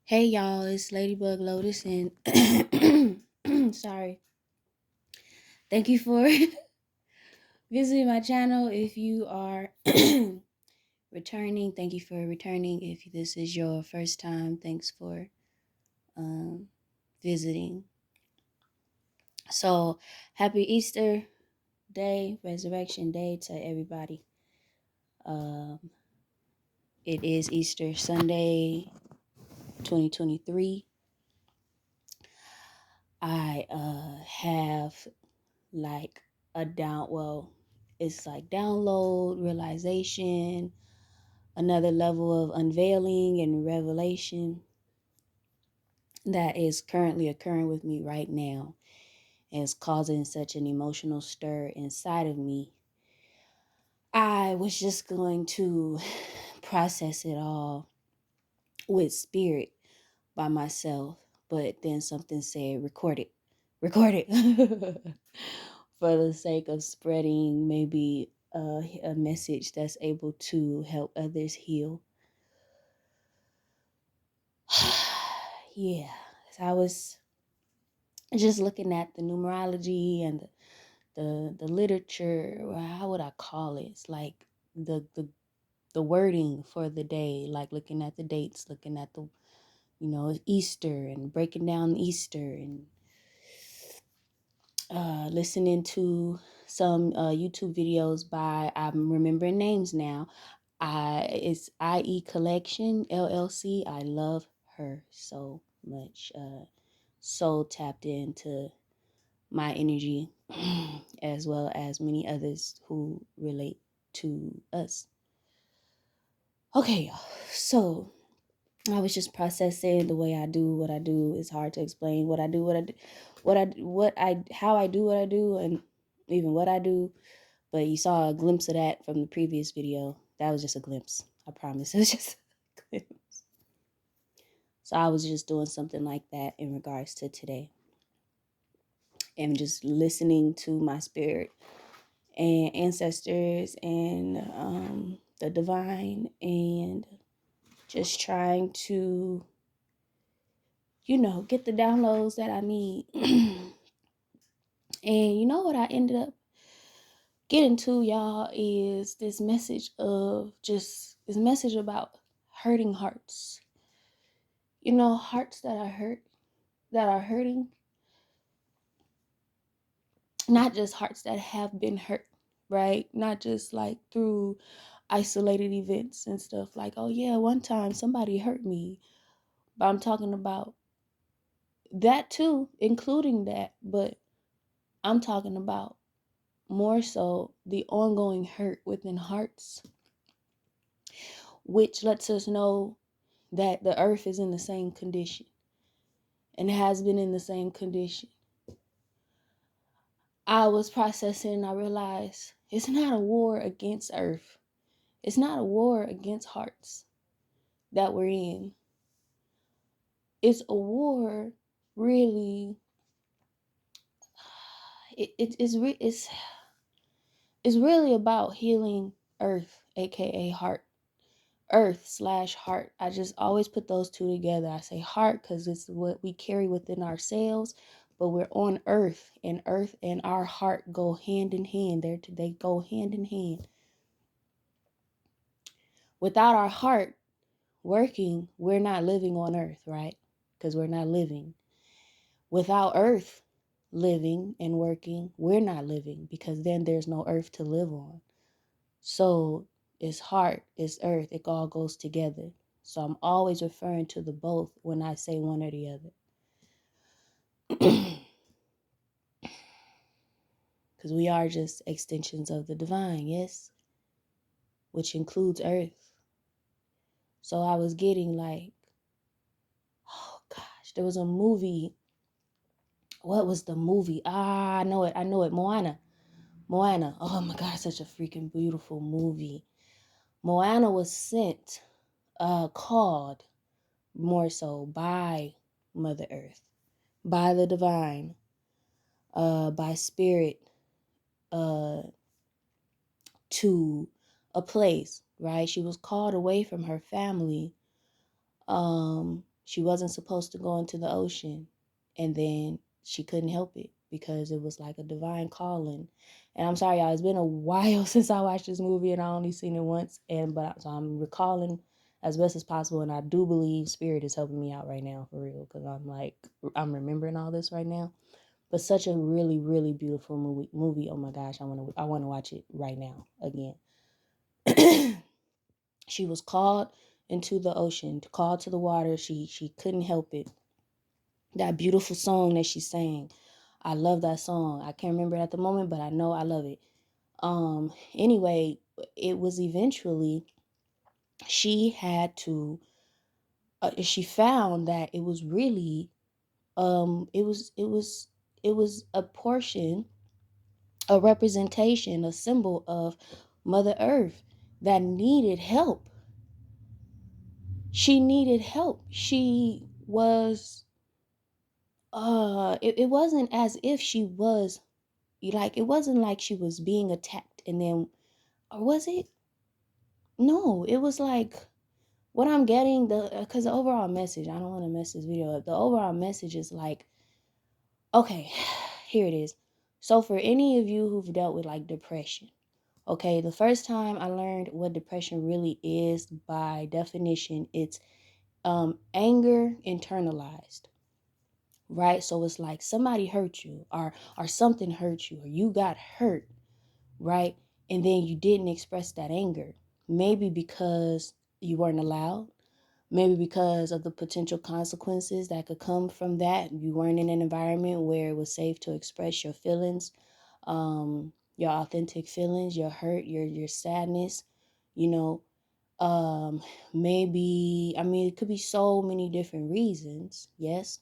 Hey y'all, it's Ladybug Lotus and sorry. Thank you for visiting my channel. If you are returning, thank you for returning. If this is your first time, thanks for um, visiting. So, happy Easter Day, Resurrection Day to everybody. Um, it is Easter Sunday 2023. I have like it's like download, realization, another level of unveiling and revelation that is currently occurring with me right now and is causing such an emotional stir inside of me. I was just going to process it all with spirit by myself, but then something said, record it, for the sake of spreading maybe a message that's able to help others heal. Yeah, so I was just looking at the numerology and the literature, or how would I call it? It's like the wording for the day, like looking at the dates, looking at the Easter and breaking down Easter and listening to some YouTube videos by, I'm remembering names now. It's IE Collection LLC. I love her so much. So tapped into my energy, as well as many others who relate to us. Okay, so I was just processing the way I do what I do. It's hard to explain what I do, how I do what I do, and even what I do. But you saw a glimpse of that from the previous video. That was just a glimpse. I promise. It was just a glimpse. So I was just doing something like that in regards to today, and just listening to my spirit and ancestors and the divine, and just trying to get the downloads that I need. And you know what I ended up getting to, y'all, is this message about hurting hearts. Hearts that are hurting, not just hearts that have been hurt, right? Not just like through isolated events and stuff like, oh yeah, one time somebody hurt me. But I'm talking about that too, including that, but I'm talking about more so the ongoing hurt within hearts, which lets us know that the earth is in the same condition and has been in the same condition. I was processing and I realized it's not a war against earth. It's not a war against hearts that we're in. It's a war, really. It's really about healing earth, aka heart. Earth/heart. I just always put those two together. I say heart because it's what we carry within ourselves, but we're on earth and our heart go hand in hand. They go hand in hand. Without our heart working, we're not living on earth, right? Because we're not living. Without earth living and working, we're not living, because then there's no earth to live on. So it's heart, it's earth, it all goes together. So I'm always referring to the both when I say one or the other. Because we are just extensions of the divine, yes? Which includes earth. So I was getting like, oh gosh, there was a movie. What was the movie? I know it. Moana. Oh my God, such a freaking beautiful movie. Moana was called more so by Mother Earth, by the divine, by spirit, to a place, right? She was called away from her family, She wasn't supposed to go into the ocean, and then she couldn't help it because it was like a divine calling. And I'm sorry, y'all, it's been a while since I watched this movie, and I only seen it once. So I'm recalling as best as possible, and I do believe Spirit is helping me out right now for real, because I'm remembering all this right now. But such a really, really beautiful movie. Oh my gosh, I wanna watch it right now again. She was called into the ocean, called to the water. She couldn't help it. That beautiful song that she sang, I love that song. I can't remember it at the moment, but I know I love it. Anyway, it was eventually she had to. She found that it was really it was a portion, a representation, a symbol of Mother Earth that needed help. She needed help. She was it wasn't as if she was like, it wasn't like she was being attacked and then, or was it? No, it was like, what I'm getting, because the overall message, I don't want to mess this video up. The overall message is like, okay, here it is. So for any of you who've dealt with like depression, okay, the first time I learned what depression really is, by definition, it's anger internalized, right? So it's like somebody hurt you, or something hurt you, or you got hurt, right? And then you didn't express that anger. Maybe because you weren't allowed, maybe because of the potential consequences that could come from that. You weren't in an environment where it was safe to express your feelings, your authentic feelings, your hurt, your sadness, you know. Um, maybe, I mean, it could be so many different reasons, yes.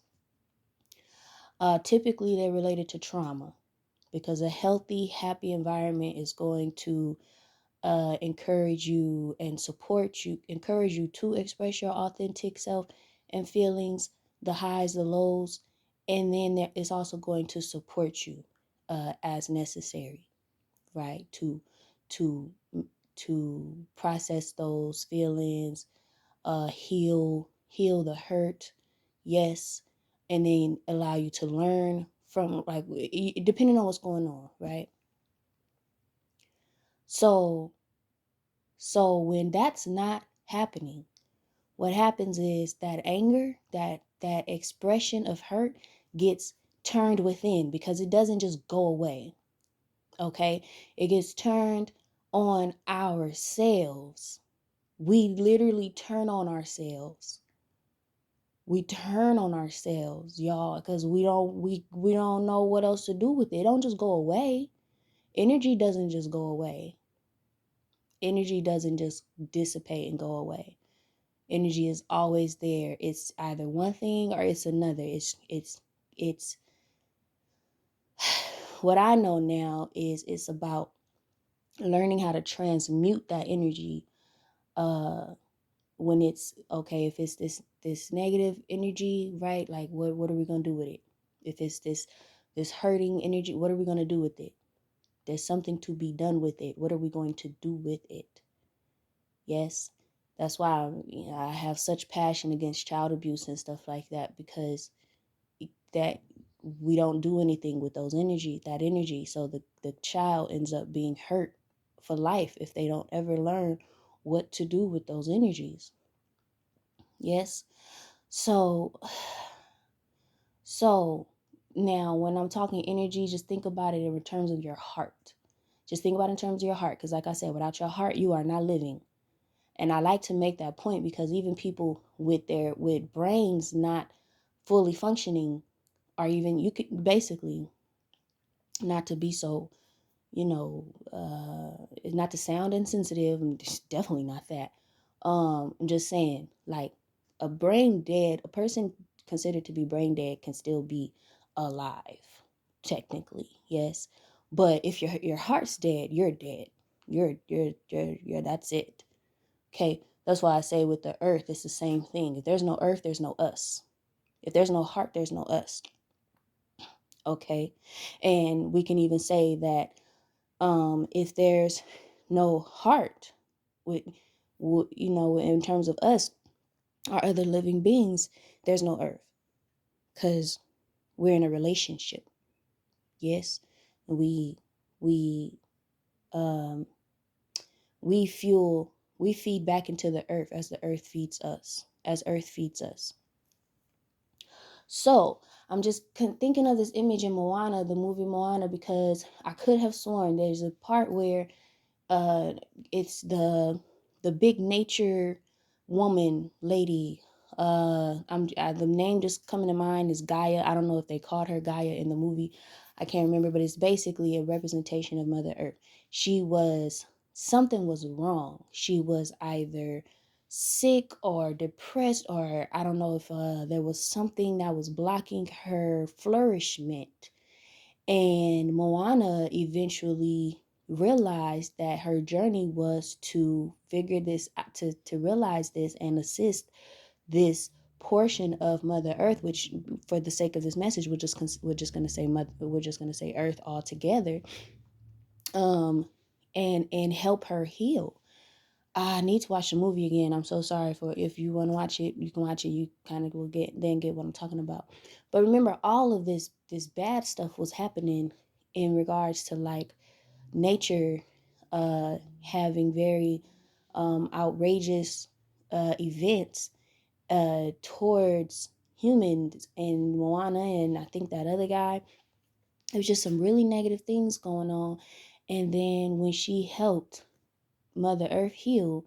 Typically, they're related to trauma, because a healthy, happy environment is going to encourage you and support you, encourage you to express your authentic self and feelings, the highs, the lows, and then there is also going to support you as necessary, right? To to process those feelings, heal the hurt, yes, and then allow you to learn from, like, depending on what's going on, right? So when that's not happening, what happens is that anger, that expression of hurt gets turned within, because it doesn't just go away. Okay? It gets turned on ourselves. We literally turn on ourselves. We turn on ourselves, y'all, because we don't know what else to do with it. It don't just go away. Energy doesn't just go away. Energy doesn't just dissipate and go away. Energy is always there. It's either one thing or it's another. It's what I know now is it's about learning how to transmute that energy. When it's okay, if it's this negative energy, right? Like, what are we gonna do with it? If it's this hurting energy, what are we gonna do with it? There's something to be done with it. What are we going to do with it? Yes, that's why I have such passion against child abuse and stuff like that, because that we don't do anything with that energy. So the child ends up being hurt for life if they don't ever learn what to do with those energies. Yes. So so now when I'm talking energy, just think about it in terms of your heart. Just think about it in terms of your heart, because like I said, without your heart, you are not living. And I like to make that point, because even people with brains not fully functioning, or even, you could basically, not to be so, not to sound insensitive, and it's definitely not that. I'm just saying, like, a person considered to be brain dead can still be alive, technically, yes. But if your heart's dead, you're dead. You're that's it. Okay, that's why I say with the earth, it's the same thing. If there's no earth, there's no us. If there's no heart, there's no us. Okay, and we can even say that if there's no heart, with in terms of us, or other living beings, there's no earth, because we're in a relationship. Yes, we we um we fuel we feed back into the earth as the earth feeds us, as earth feeds us. So I'm just thinking of this image in Moana, the movie Moana, because I could have sworn there's a part where uh it's the big nature woman lady. The name just coming to mind is Gaia. I don't know if they called her Gaia in the movie, I can't remember, but it's basically a representation of Mother Earth. She was Something was wrong. She was either sick or depressed, or I don't know if there was something that was blocking her flourishment. And Moana eventually realized that her journey was to figure this out, to realize this and assist this portion of Mother Earth, which for the sake of this message, we're just going to say Earth altogether, and help her heal. I need to watch the movie again. I'm so sorry. For if you want to watch it, you can watch it. You kind of will get what I'm talking about. But remember, all of this bad stuff was happening in regards to like nature having very outrageous events towards humans and Moana and I think that other guy. There was just some really negative things going on. And then when she helped Mother Earth heal,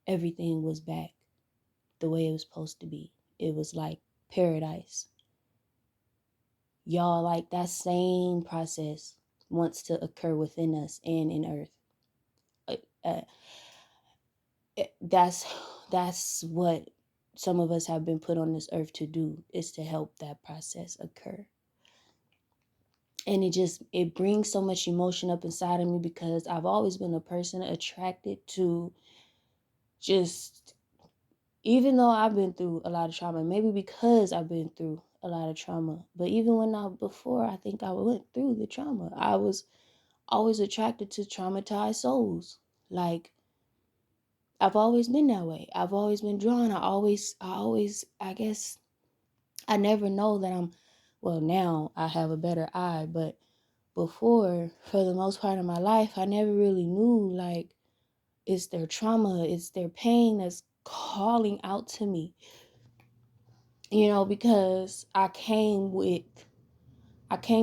everything was back the way it was supposed to be. It was like paradise. Y'all, like that same process wants to occur within us and in Earth. Uh, that's what some of us have been put on this earth to do, is to help that process occur. And it brings so much emotion up inside of me, because I've always been a person attracted to just, even though I've been through a lot of trauma, maybe because I've been through a lot of trauma, but even before I think I went through the trauma, I was always attracted to traumatized souls. Like, I've always been that way. I've always been drawn. I guess I never know that well, now I have a better eye, but before, for the most part of my life, I never really knew, like, it's their trauma, it's their pain that's calling out to me. Because I came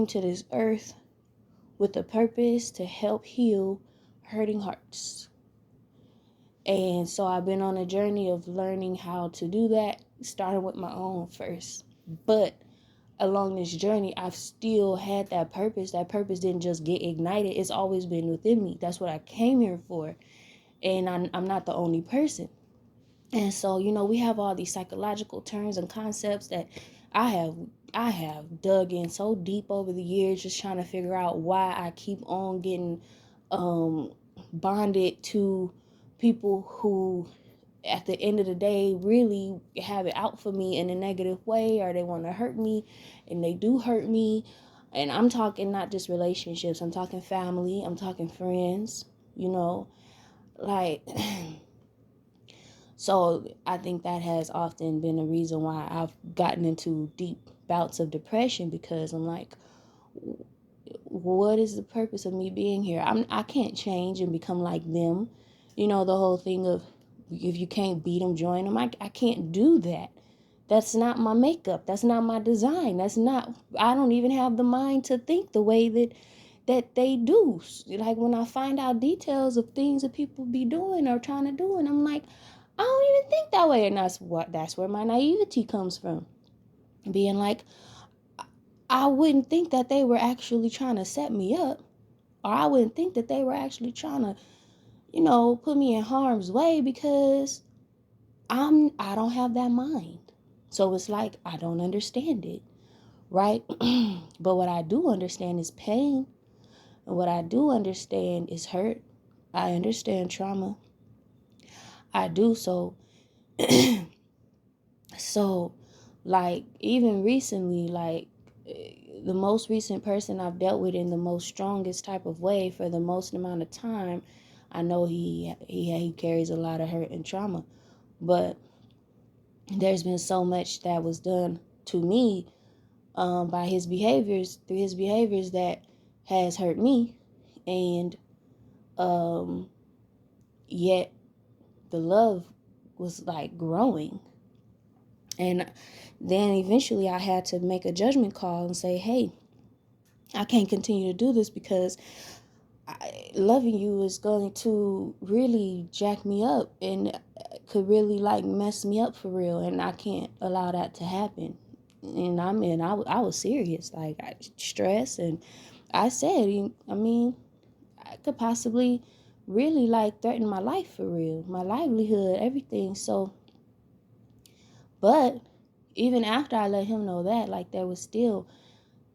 to this earth with a purpose to help heal hurting hearts. And so I've been on a journey of learning how to do that, starting with my own first. But along this journey, I've still had that purpose. That purpose didn't just get ignited. It's always been within me. That's what I came here for. And I'm not the only person. And so, we have all these psychological terms and concepts that I have I have dug in so deep over the years, just trying to figure out why I keep on getting bonded to people who at the end of the day really have it out for me in a negative way, or they want to hurt me, and they do hurt me. And I'm talking not just relationships, I'm talking family, I'm talking friends, like so I think that has often been a reason why I've gotten into deep bouts of depression, because I'm like, what is the purpose of me being here? I can't change and become like them. The whole thing of, if you can't beat them, join them. I can't do that. That's not my makeup. That's not my design. I don't even have the mind to think the way that they do. Like, when I find out details of things that people be doing or trying to do, and I'm like, I don't even think that way. And that's where my naivety comes from. Being like, I wouldn't think that they were actually trying to set me up, or I wouldn't think that they were actually trying to, put me in harm's way, because I don't have that mind. So it's like, I don't understand it, right? But what I do understand is pain, and what I do understand is hurt. I understand trauma. I do. So like, even recently, like, the most recent person I've dealt with in the most strongest type of way for the most amount of time, I know he carries a lot of hurt and trauma. But there's been so much that was done to me by his behaviors, through his behaviors, that has hurt me. And um, yet the love was like growing. And then eventually I had to make a judgment call and say, hey, I can't continue to do this because loving you is going to really jack me up and could really like mess me up for real. And I can't allow that to happen. And I was serious, like stress. And I said, I mean, I could possibly really like threaten my life for real, my livelihood, everything. So, but even after I let him know that, like there was still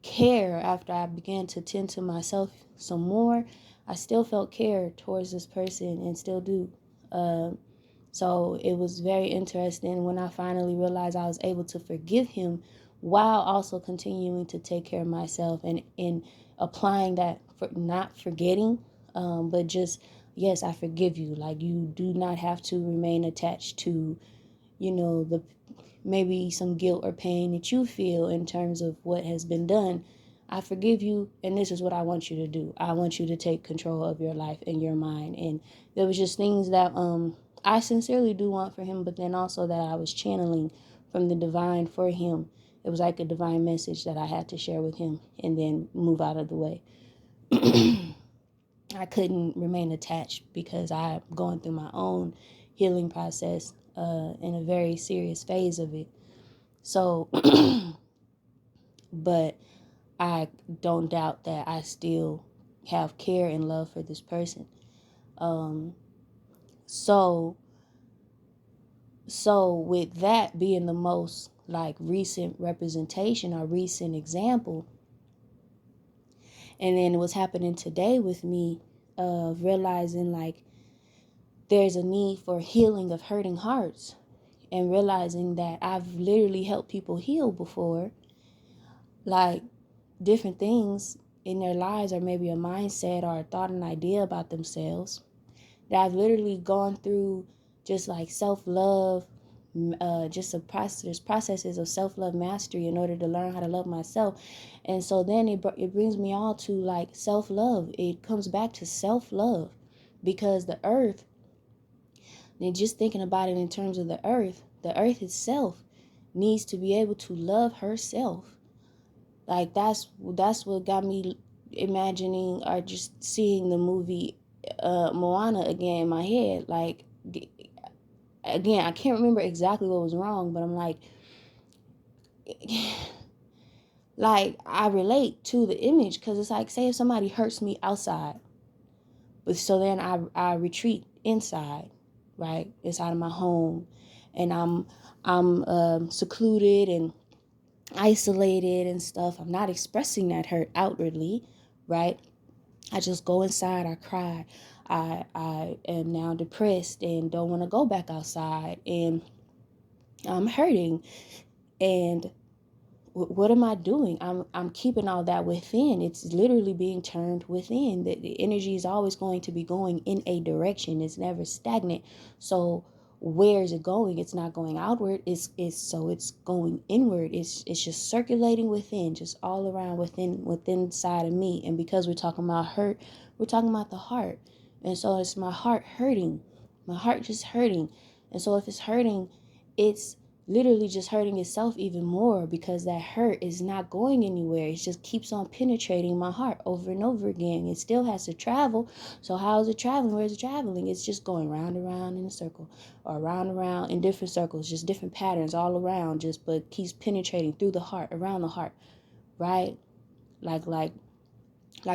care after I began to tend to myself some more. I still felt care towards this person and still do. So it was very interesting when I finally realized I was able to forgive him while also continuing to take care of myself and in applying that, for not forgetting, but just, yes, I forgive you. Like, you do not have to remain attached to, the maybe some guilt or pain that you feel in terms of what has been done. I forgive you, and this is what I want you to do. I want you to take control of your life and your mind. And there was just things that I sincerely do want for him, but then also that I was channeling from the divine for him. It was like a divine message that I had to share with him and then move out of the way. I couldn't remain attached because I'm going through my own healing process in a very serious phase of it. So, but I don't doubt that I still have care and love for this person. Um, so, so with that being the most like recent representation or recent example, and then what's happening today with me, of realizing like there's a need for healing of hurting hearts, and realizing that I've literally helped people heal before, like different things in their lives, or maybe a mindset or a thought, an idea about themselves, that I've literally gone through just like self-love, just a process, processes of self-love mastery in order to learn how to love myself. And so then it brings me all to like self-love. It comes back to self-love, because the earth, and just thinking about it in terms of the earth itself needs to be able to love herself. Like that's what got me imagining or just seeing the movie Moana again in my head. Like, again, I can't remember exactly what was wrong, but I'm like I relate to the image, because it's like, say if somebody hurts me outside, but so then I retreat inside, right, inside of my home, and I'm secluded and isolated and stuff. I'm not expressing that hurt outwardly, right? I just go inside, I cry. I am now depressed and don't want to go back outside, and I'm hurting. And what am I doing? I'm keeping all that within. It's literally being turned within. The energy is always going to be going in a direction. It's never stagnant. So where is it going? It's not going outward. It's going inward. It's just circulating within, just all around within inside of me. And because we're talking about hurt, we're talking about the heart. And so it's my heart hurting. My heart just hurting. And so if it's hurting, it's literally just hurting itself even more, because that hurt is not going anywhere. It just keeps on penetrating my heart over and over again. It still has to travel. So how is it traveling? Where is it traveling? It's just going round and round in a circle, or round and round in different circles, just different patterns all around, just but keeps penetrating through the heart, around the heart, right? Like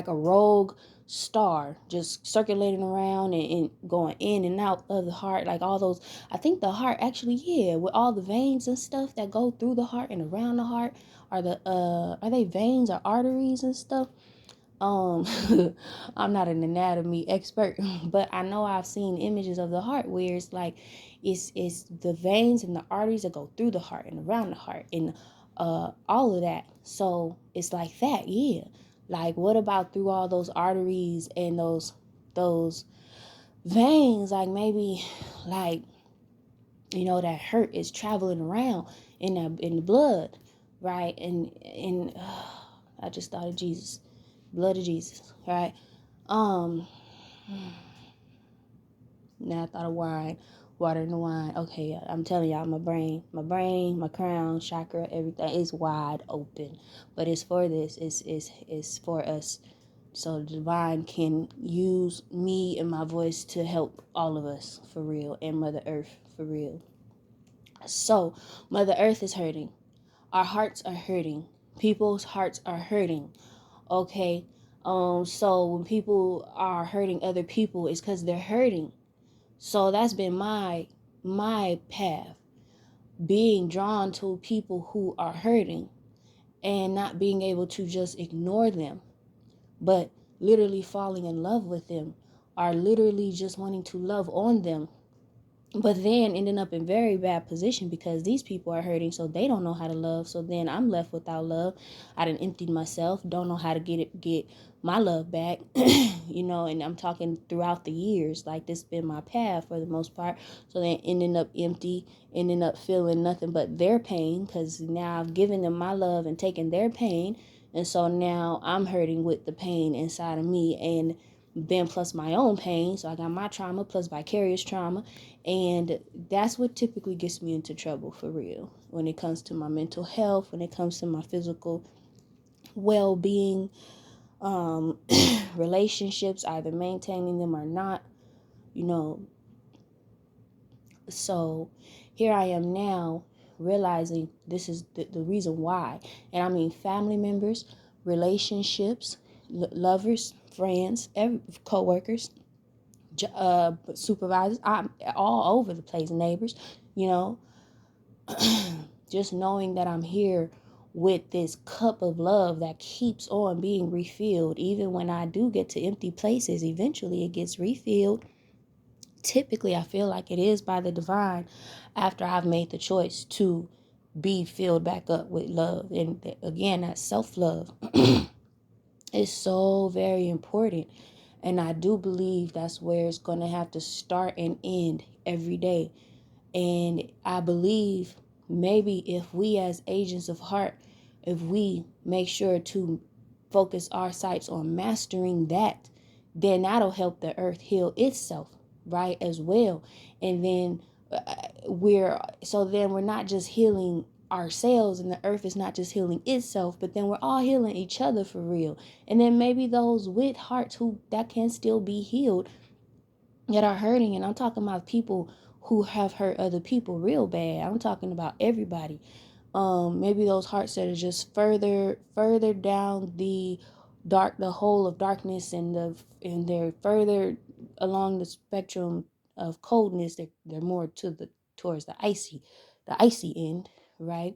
a rogue star just circulating around and going in and out of the heart, like all those. I think the heart actually, yeah, with all the veins and stuff that go through the heart and around the heart, are they veins or arteries and stuff? um I'm not an anatomy expert, but I know I've seen images of the heart where it's like it's the veins and the arteries that go through the heart and around the heart, and all of that. So it's like that, yeah. Like, what about through all those arteries and those veins? Like, maybe, like, That hurt is traveling around in the blood, right? And I just thought of Jesus, blood of Jesus, right? Um, Now I thought of wine, water in the wine. Okay, I'm telling y'all, my crown, chakra, everything is wide open. But it's for this. It's for us. So the divine can use me and my voice to help all of us for real, and Mother Earth for real. So Mother Earth is hurting. Our hearts are hurting. People's hearts are hurting. Okay. So when people are hurting other people, it's because they're hurting. So that's been my path, being drawn to people who are hurting and not being able to just ignore them, but literally falling in love with them, or literally just wanting to love on them, but then ending up in very bad position because these people are hurting, so they don't know how to love. So then I'm left without love. I done emptied myself, don't know how to get my love back. And I'm talking throughout the years, like this been my path for the most part. So then ending up empty, ending up feeling nothing but their pain, because now I've given them my love and taken their pain, and so now I'm hurting with the pain inside of me, and then plus my own pain. So I got my trauma plus vicarious trauma. And that's what typically gets me into trouble for real when it comes to my mental health, when it comes to my physical well-being, relationships, either maintaining them or not, you know. So here I am now realizing this is the reason why. And I mean family members, relationships, lovers, friends, co-workers, supervisors, I'm all over the place, neighbors, you know. Just knowing that I'm here with this cup of love that keeps on being refilled. Even when I do get to empty places, eventually it gets refilled. Typically, I feel like it is by the divine after I've made the choice to be filled back up with love. And again, that self-love is so very important. And I do believe that's where it's going to have to start and end every day. And I believe maybe if we as agents of heart, if we make sure to focus our sights on mastering that, then that'll help the earth heal itself, right, as well. And then we're not just healing ourselves, and the earth is not just healing itself, but then we're all healing each other for real. And then maybe those with hearts who that can still be healed that are hurting, and I'm talking about people who have hurt other people real bad. I'm talking about everybody. Maybe those hearts that are just further down the hole of darkness, and they're further along the spectrum of coldness. They're more towards the icy end, right?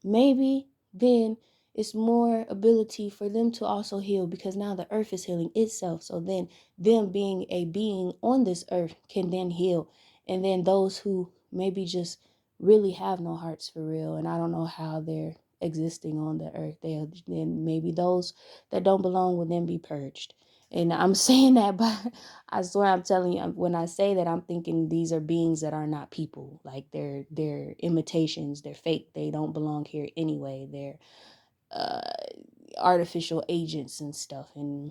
Maybe then it's more ability for them to also heal, because now the earth is healing itself. So then them being a being on this earth can then heal. And then those who maybe just really have no hearts for real, and I don't know how they're existing on the earth, then maybe those that don't belong will then be purged. And I'm saying that, but I swear I'm telling you, when I say that, I'm thinking these are beings that are not people. Like they're imitations, they're fake, they don't belong here anyway. They're artificial agents and stuff. And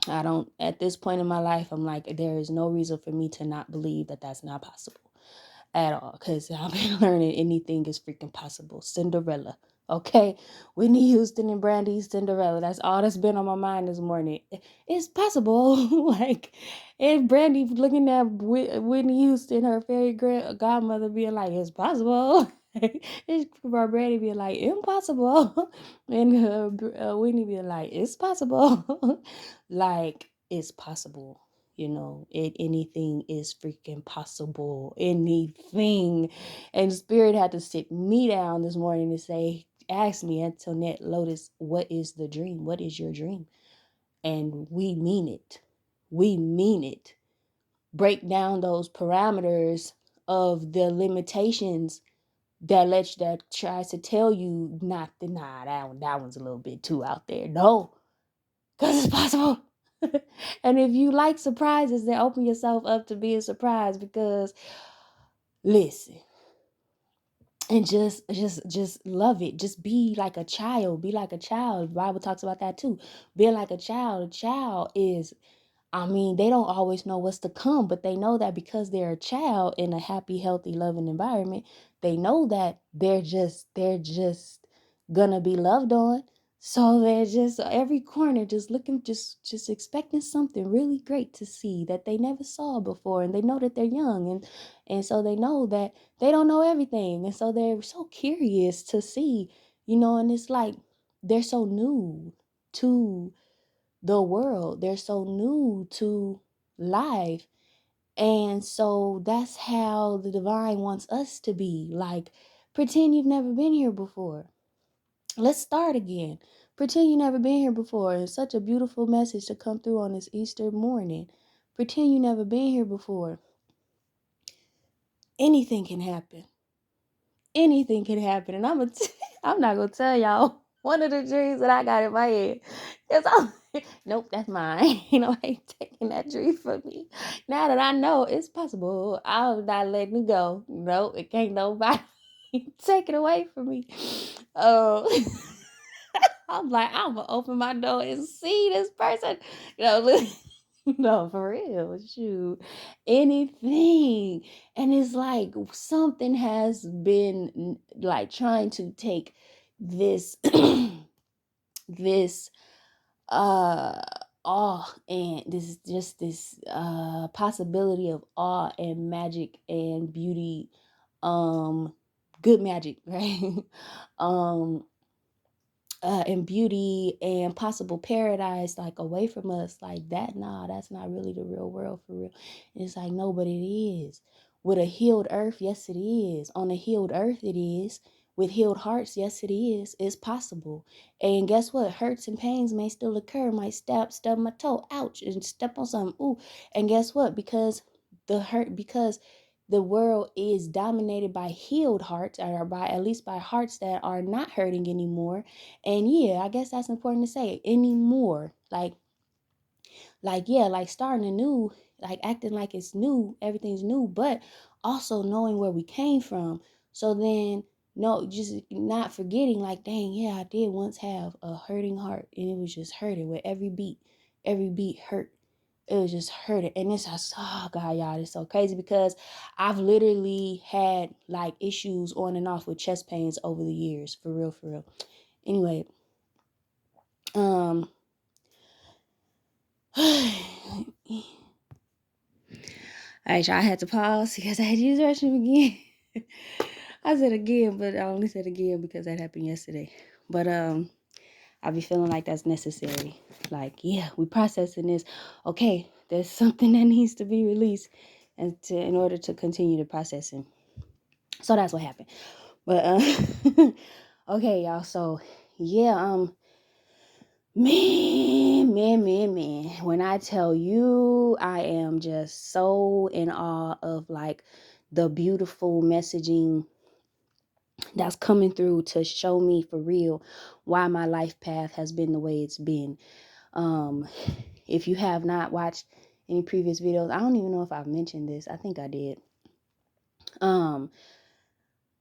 I don't, at this point in my life, I'm like, there is no reason for me to not believe that that's not possible at all, because I've been learning anything is freaking possible. Cinderella, okay? Whitney Houston and Brandy's Cinderella. That's all that's been on my mind this morning. It's possible. Like, and Brandy looking at Whitney Houston, her fairy godmother, being like, it's possible. It's Brandy being like, impossible. And Whitney being like, it's possible. Like, it's possible. Anything is freaking possible. Anything. And Spirit had to sit me down this morning and say, ask me, Antoinette Lotus, what is the dream? What is your dream? And we mean it. We mean it. Break down those parameters of the limitations that tries to tell you not to, that one's a little bit too out there. No, because it's possible. And if you like surprises, then open yourself up to being surprised, because listen, and just love it. Just be like a child. Be like a child. The Bible talks about that too. Being like a child. A child is, I mean, they don't always know what's to come, but they know that because they're a child in a happy, healthy, loving environment, they know that they're just gonna be loved on. So they're just every corner just looking, just expecting something really great to see that they never saw before. And they know that they're young, and so they know that they don't know everything. And so they're so curious to see, and it's like they're so new to the world. They're so new to life. And so that's how the divine wants us to be. Like, pretend you've never been here before. Let's start again. Pretend you've never been here before. It's such a beautiful message to come through on this Easter morning. Pretend you've never been here before. Anything can happen. Anything can happen. And I'm not gonna tell y'all one of the dreams that I got in my head. Cause I'm nope, that's mine. I ain't taking that dream from me. Now that I know it's possible, I'm not letting it go. Nope, it can't nobody take it away from me. Oh, I'm like, I'm gonna open my door and see this person. Look, no, for real. Shoot. Anything. And it's like something has been like trying to take this this uh awe, and this possibility of awe and magic and beauty, um good magic, right? um and beauty and possible paradise, like away from us, like that. Nah, that's not really the real world for real. And it's like, no, but it is. With a healed earth, yes, it is. On a healed earth, it is. With healed hearts, yes, it is. It's possible. And guess what? Hurts and pains may still occur. Might stub my toe, ouch, and step on something. Ooh. And guess what? Because the world is dominated by healed hearts, or by at least by hearts that are not hurting anymore. And yeah, I guess that's important to say anymore. Yeah, like starting anew, like acting like it's new, everything's new, but also knowing where we came from. So then, no, just not forgetting, like, dang, yeah, I did once have a hurting heart, and it was just hurting with every beat hurt. It was just hurting. And it's just, oh God, y'all, it's so crazy because I've literally had like issues on and off with chest pains over the years, for real, for real. Anyway, um, all right, y'all, I had to pause because I had to use the restroom again. I said again, but I only said again because that happened yesterday. But I be feeling like that's necessary. Like, yeah, we processing this. Okay, there's something that needs to be released, and in order to continue the processing. So that's what happened. But okay, y'all. So yeah, man. When I tell you, I am just so in awe of like the beautiful messaging that's coming through to show me for real why my life path has been the way it's been. Um, if you have not watched any previous videos, I don't even know if I've mentioned this. I think I did. Um,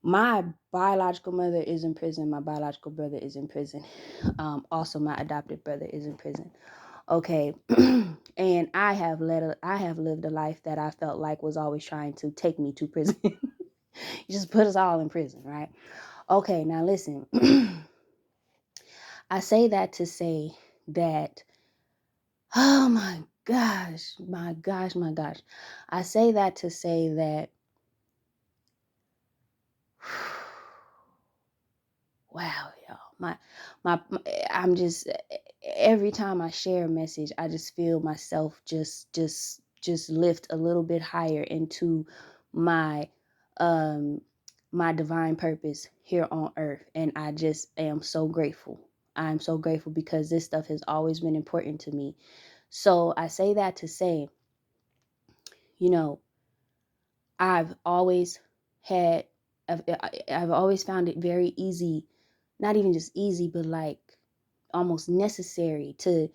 my biological mother is in prison. My biological brother is in prison. Also my adopted brother is in prison. Okay. And I have lived a life that I felt like was always trying to take me to prison. You just put us all in prison, right? Okay, now listen. I say that to say that, oh my gosh. I say that to say that, wow, y'all. My I'm just, every time I share a message, I just feel myself just lift a little bit higher into my um my divine purpose here on earth. And I just am so grateful. I'm so grateful because this stuff has always been important to me. So I say that to say, you know, I've always had, I've always found it very easy, not even just easy, but like almost necessary to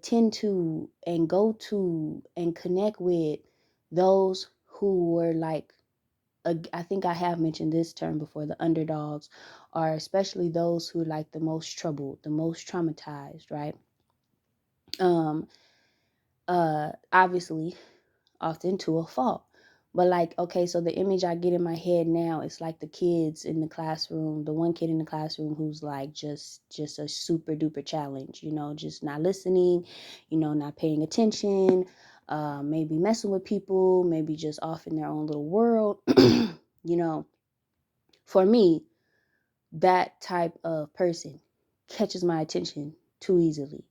tend to and go to and connect with those who were like I think I have mentioned this term before, the underdogs are especially those who like the most troubled, the most traumatized, right? Um, Obviously, often to a fault. But like, okay, so the image I get in my head now is like the kids in the classroom, the one kid in the classroom who's like just a super duper challenge, just not listening, not paying attention, maybe messing with people, maybe just off in their own little world. you know, for me, that type of person catches my attention too easily,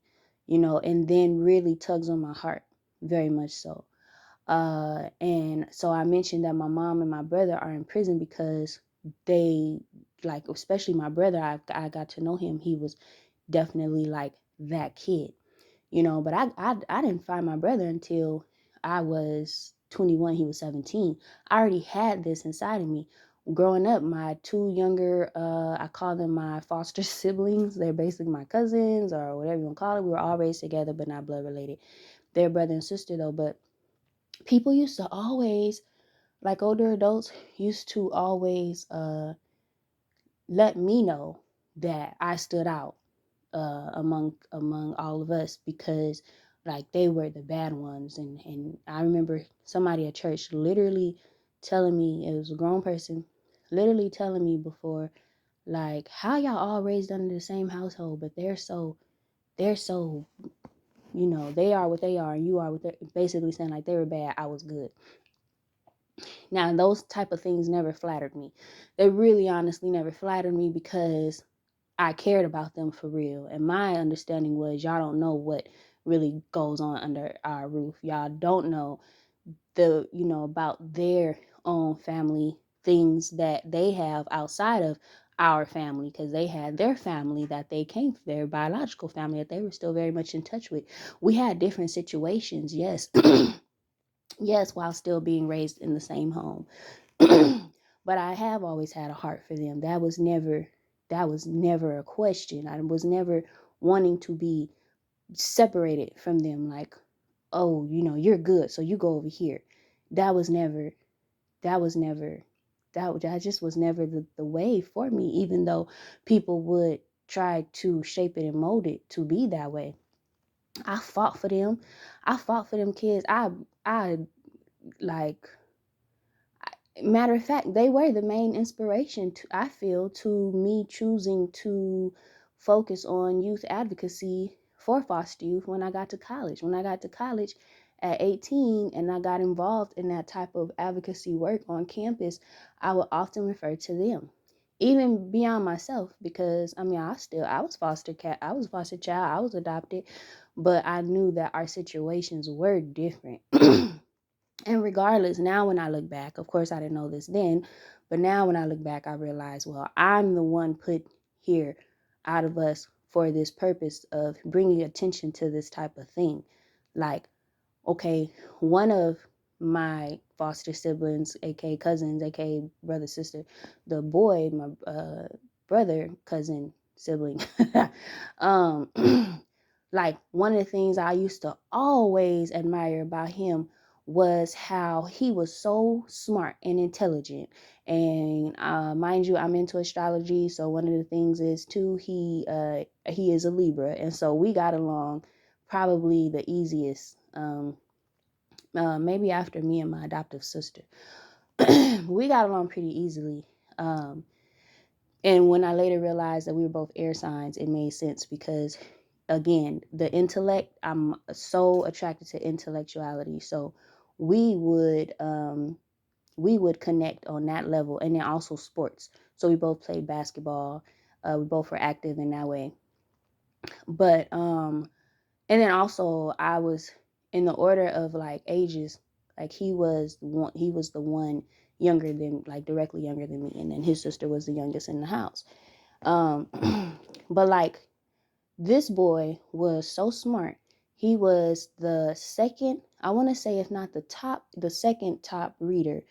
and then really tugs on my heart, very much so. And so I mentioned that my mom and my brother are in prison because they, like, especially my brother, I got to know him. He was definitely like that kid, but I didn't find my brother until I was 21. He was 17. I already had this inside of me. Growing up, my two younger, I call them my foster siblings. They're basically my cousins or whatever you want to call it. We were all raised together, but not blood related. They're brother and sister though, but people used to always, like older adults used to always let me know that I stood out among all of us because like they were the bad ones. And I remember somebody at church literally telling me, it was a grown person, literally telling me before, like, how y'all all raised under the same household, but they're so they are what they are and you are what they're basically saying, like they were bad, I was good. Now, those type of things never flattered me. They really honestly never flattered me because I cared about them for real. And my understanding was y'all don't know what really goes on under our roof. Y'all don't know about their own family, things that they have outside of our family, because they had their family that they came from, their biological family that they were still very much in touch with. We had different situations, yes. Yes, while still being raised in the same home. But I have always had a heart for them. That was never a question. I was never wanting to be separated from them, like, oh, you're good, so you go over here. That was never that was never that just was never the way for me, even though people would try to shape it and mold it to be that way. I fought for them. I fought for them kids. I like Matter of fact, they were the main inspiration, I feel, to me choosing to focus on youth advocacy for foster youth when I got to college. When I got to college at 18 and I got involved in that type of advocacy work on campus, I would often refer to them. Even beyond myself, because I mean, I was I was foster child, I was adopted, but I knew that our situations were different. And regardless, now when I look back, of course I didn't know this then, but now when I look back, I realize, well, I'm the one put here out of us for this purpose of bringing attention to this type of thing. Like, okay, one of my foster siblings, aka cousins, aka brother, sister, the boy, my brother, cousin, sibling, um, like one of the things I used to always admire about him was how he was so smart and intelligent. And mind you, I'm into astrology, so one of the things is too, he is a Libra, and so we got along probably the easiest, maybe after me and my adoptive sister. We got along pretty easily. And when I later realized that we were both air signs, it made sense because, again, the intellect, I'm so attracted to intellectuality. So we would connect on that level, and then also sports. So we both played basketball. We both were active in that way. But and then also I was, in the order of like ages, like he was the one younger than, like directly younger than me, and then his sister was the youngest in the house. um but like, this boy was so smart. He was the second, I want to say, if not the second top reader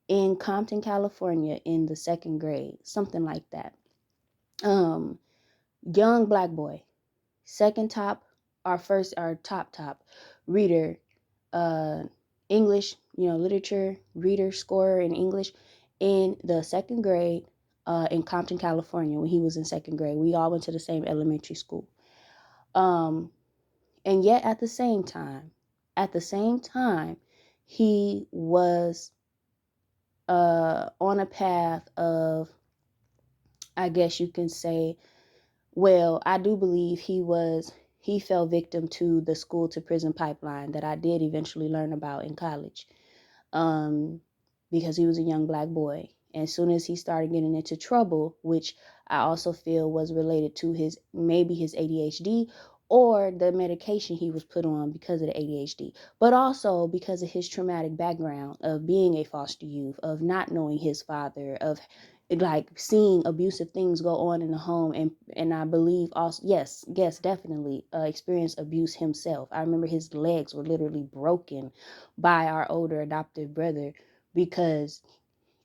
in Compton, California, in the second grade, something like that. um Young black boy, second top, our top reader, uh English, literature reader, scorer in English in the second grade in Compton, California, when he was in second grade. We all went to the same elementary school. And yet at the same time, he was on a path of, I guess you can say, well, I do believe he fell victim to the school to prison pipeline that I did eventually learn about in college. Because he was a young black boy. And as soon as he started getting into trouble, which I also feel was related to maybe his ADHD or the medication he was put on because of the ADHD, but also because of his traumatic background of being a foster youth, of not knowing his father, of like seeing abusive things go on in the home, and I believe also, yes, definitely experienced abuse himself. I remember his legs were literally broken by our older adoptive brother because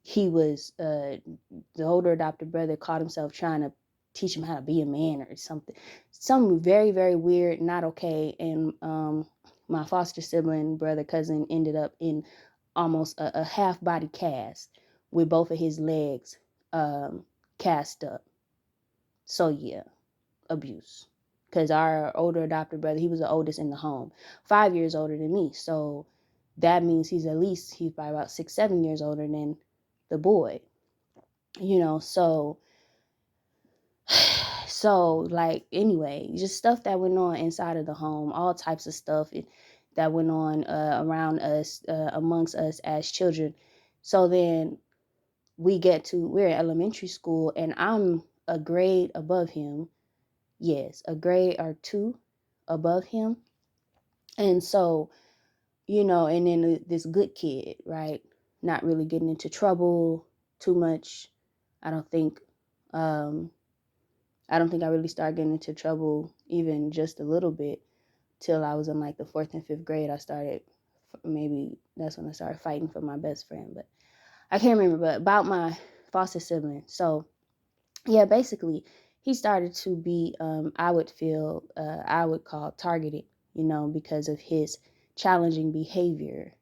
he was the older adopted brother caught himself trying to teach him how to be a man or something very, very weird, not okay. And my foster sibling, brother, cousin ended up in almost a half body cast with both of his legs cast up. So yeah, abuse. Because our older adopted brother, he was the oldest in the home, 5 years older than me. So that means he's by about 6, 7 years older than the boy, so like, anyway, just stuff that went on inside of the home, all types of stuff that went on around us, amongst us as children. So then we're in elementary school, and I'm a grade above him. Yes, a grade or two above him. And so, and then this good kid, right? Not really getting into trouble too much. I don't think, I don't think I really started getting into trouble even just a little bit till I was in like the 4th and 5th grade. Maybe that's when I started fighting for my best friend, but I can't remember. But about my foster sibling. So yeah, basically he started to be, I would call targeted, because of his challenging behavior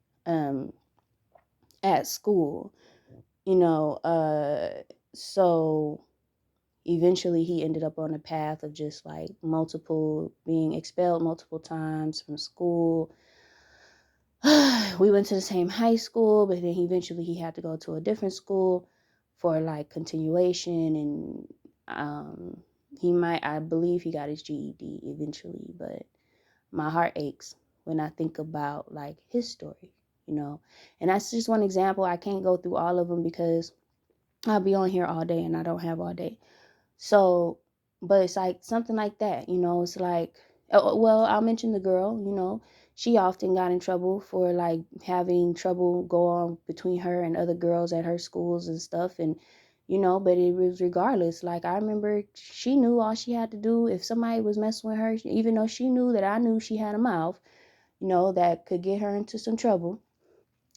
at school, so eventually he ended up on a path of just like being expelled multiple times from school. We went to the same high school, but then eventually he had to go to a different school for like continuation, and I believe he got his GED eventually, but my heart aches when I think about like his story, and that's just one example. I can't go through all of them because I'll be on here all day and I don't have all day. So, but it's like something like that, it's like, well, I'll mention the girl, she often got in trouble for like having trouble go on between her and other girls at her schools and stuff. And, but it was regardless. Like, I remember she knew all she had to do if somebody was messing with her, even though she knew that I knew she had a mouth, that could get her into some trouble.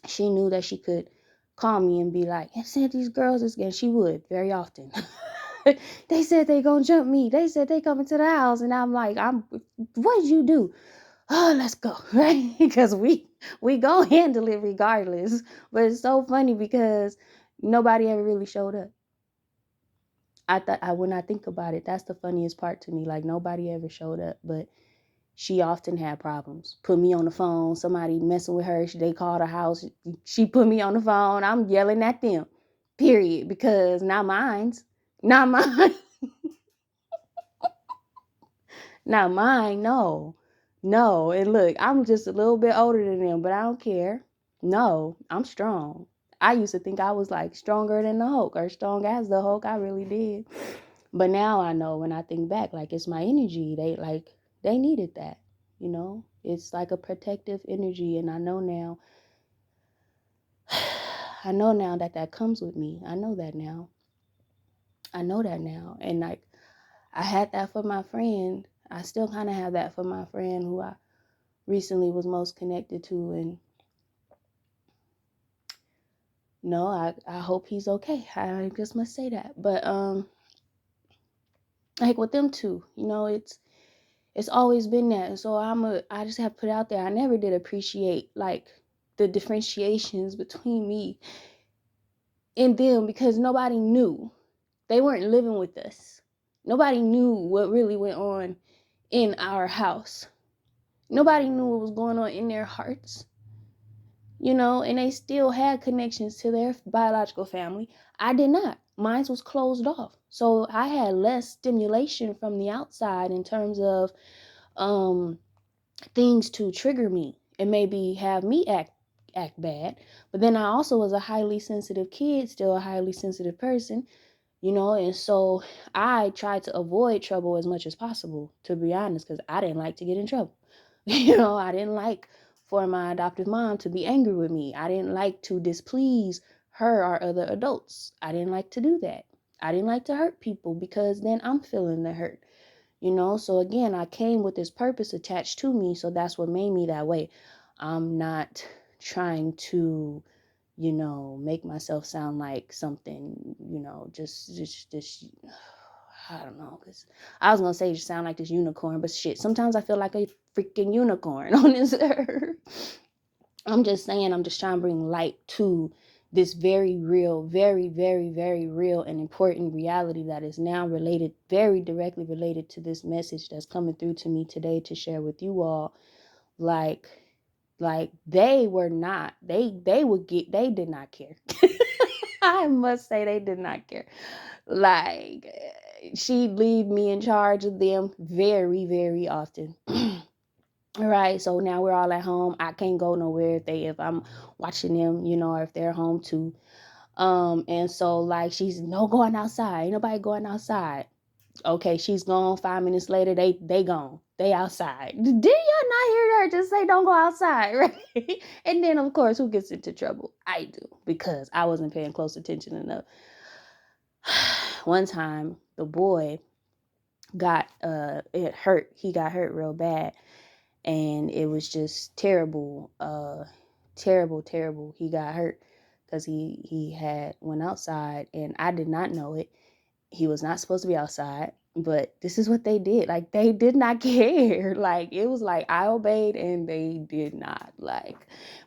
She knew that she could call me and be like, I said these girls is, and she would very often. They said they gonna jump me. They said they coming to the house, and I'm like, what'd you do? Oh, let's go, right? Because we gonna handle it regardless. But it's so funny because nobody ever really showed up. When I think about it, that's the funniest part to me. Like, nobody ever showed up, but she often had problems. Put me on the phone. Somebody messing with her. They called her house. She put me on the phone. I'm yelling at them. Period. Because not mine's. Not mine. Not mine. No. No. And look, I'm just a little bit older than them, but I don't care. No, I'm strong. I used to think I was like stronger than the Hulk or strong as the Hulk. I really did. But now I know when I think back, like, it's my energy. They needed that, It's like a protective energy, and I know now. I know now that comes with me. I know that now. And like, I had that for my friend. I still kind of have that for my friend who I recently was most connected to, and no, I hope he's okay. I just must say that. But like with them two, it's always been that. So I just have to put it out there. I never did appreciate like the differentiations between me in them because nobody knew. They weren't living with us. Nobody knew what really went on in our house. Nobody knew what was going on in their hearts, and they still had connections to their biological family. I did not. Mine was closed off. So I had less stimulation from the outside in terms of um, things to trigger me and maybe have me act bad. But then I also was a highly sensitive kid, still a highly sensitive person, and so I tried to avoid trouble as much as possible, to be honest, because I didn't like to get in trouble. I didn't like for my adoptive mom to be angry with me. I didn't like to displease her or other adults. I didn't like to do that. I didn't like to hurt people because then I'm feeling the hurt. So again, I came with this purpose attached to me, so that's what made me that way. I'm not trying to make myself sound like something, just I don't know, because I was gonna say just sound like this unicorn, but shit, sometimes I feel like a freaking unicorn on this earth. I'm just saying, I'm just trying to bring light to this very real, very, very, very real and important reality that is now related, very directly related to this message that's coming through to me today to share with you all. Like they were not, they did not care. I must say they did not care. Like, she'd leave me in charge of them very, very often. All right, so now we're all at home. I can't go nowhere if I'm watching them, or if they're home too. And so like she's no going outside. Ain't nobody going outside. Okay, she's gone. 5 minutes later, they gone. They outside. Did y'all not hear her just say don't go outside, right? And then of course, who gets into trouble? I do, because I wasn't paying close attention enough. One time, the boy got it hurt. He got hurt real bad, and it was just terrible. Terrible. He got hurt because he had went outside, and I did not know it. He was not supposed to be outside, but this is what they did. Like, they did not care. Like, it was like I obeyed and they did not. Like,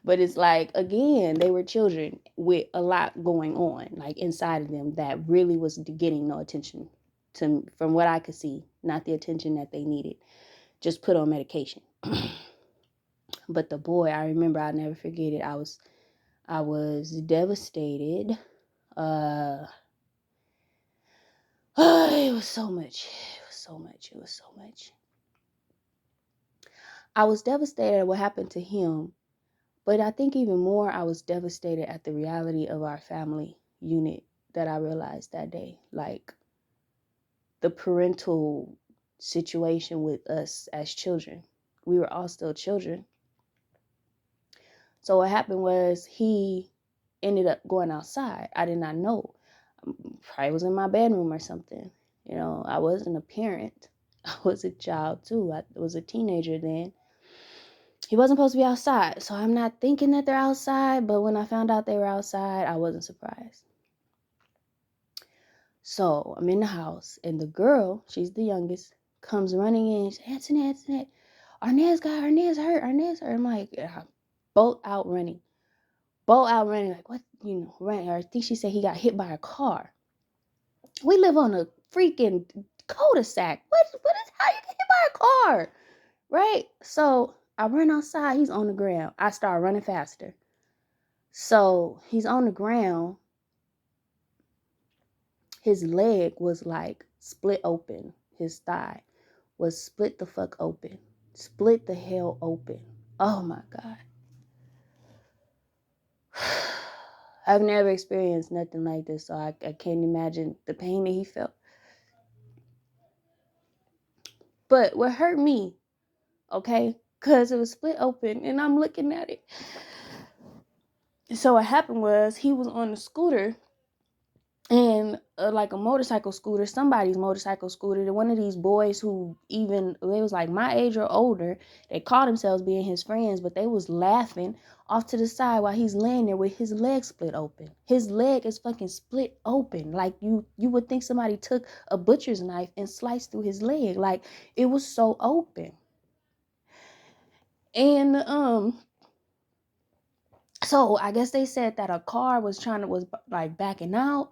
but it's like, again, they were children with a lot going on, like, inside of them that really was getting no attention from what I could see, not the attention that they needed. Just put on medication. But the boy, I remember, I'll never forget it. I was devastated. It was so much. I was devastated at what happened to him, but I think even more, I was devastated at the reality of our family unit that I realized that day. Like, the parental situation with us as children. We were all still children. So what happened was he ended up going outside. I did not know. Probably was in my bedroom or something. I wasn't a parent. I was a child too. I was a teenager then. He wasn't supposed to be outside, so I'm not thinking that they're outside, but when I found out they were outside, I wasn't surprised. So I'm in the house, and the girl, she's the youngest, comes running in. She says, Antoinette, Arnez hurt. I'm like, yeah. Both out running, like, what, running. Or I think she said he got hit by a car. We live on a freaking cul-de-sac. What is, how you get hit by a car? Right? So I run outside. He's on the ground. I start running faster. So he's on the ground. His leg was like split open. His thigh was split the fuck open. Split the hell open. Oh my God. I've never experienced nothing like this, so I can't imagine the pain that he felt. But what hurt me, okay, because it was split open and I'm looking at it. So what happened was he was on the scooter, and like a motorcycle scooter, somebody's motorcycle scooter, one of these boys who even, they was like my age or older, they called themselves being his friends, but they was laughing off to the side while he's laying there with his leg split open. His leg is fucking split open. Like, you would think somebody took a butcher's knife and sliced through his leg. Like, it was so open. And So I guess they said that a car was like backing out,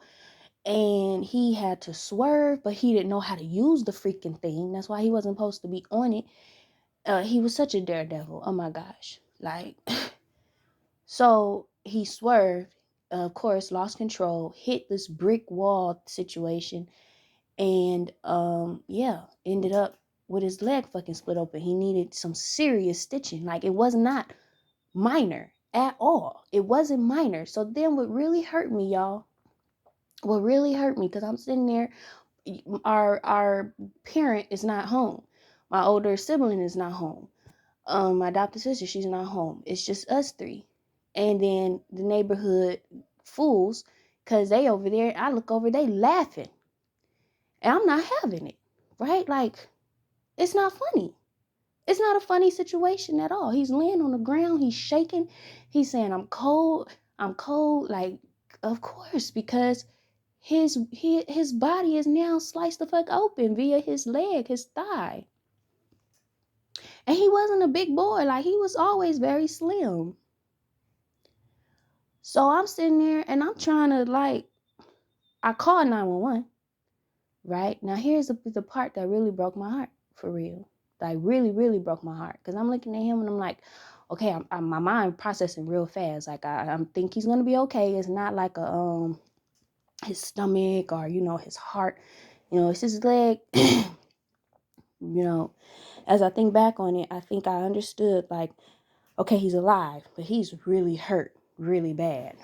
and he had to swerve, but he didn't know how to use the freaking thing. That's why he wasn't supposed to be on it. He was such a daredevil. Oh my gosh. Like, so he swerved, of course, lost control, hit this brick wall situation, and yeah, ended up with his leg fucking split open. He needed some serious stitching. Like, it was not minor at all. It wasn't minor. So then what really hurt me, y'all, what really hurt me, because I'm sitting there, our parent is not home. My older sibling is not home. My adopted sister, she's not home. It's just us three. And then the neighborhood fools, because they over there, I look over, they laughing. And I'm not having it, right? Like, it's not funny. It's not a funny situation at all. He's laying on the ground. He's shaking. He's saying, I'm cold. I'm cold. Like, of course, because his body is now sliced the fuck open via his leg, his thigh. And he wasn't a big boy. Like, he was always very slim. So I'm sitting there and I'm trying to, like, I called 911, right? Now, here's the part that really broke my heart, for real. Like, really, really broke my heart. Because I'm looking at him and I'm like, okay, my mind processing real fast. Like, I think he's going to be okay. It's not like his stomach or, his heart. It's his leg. As I think back on it, I think I understood, like, okay, he's alive, but he's really hurt really bad.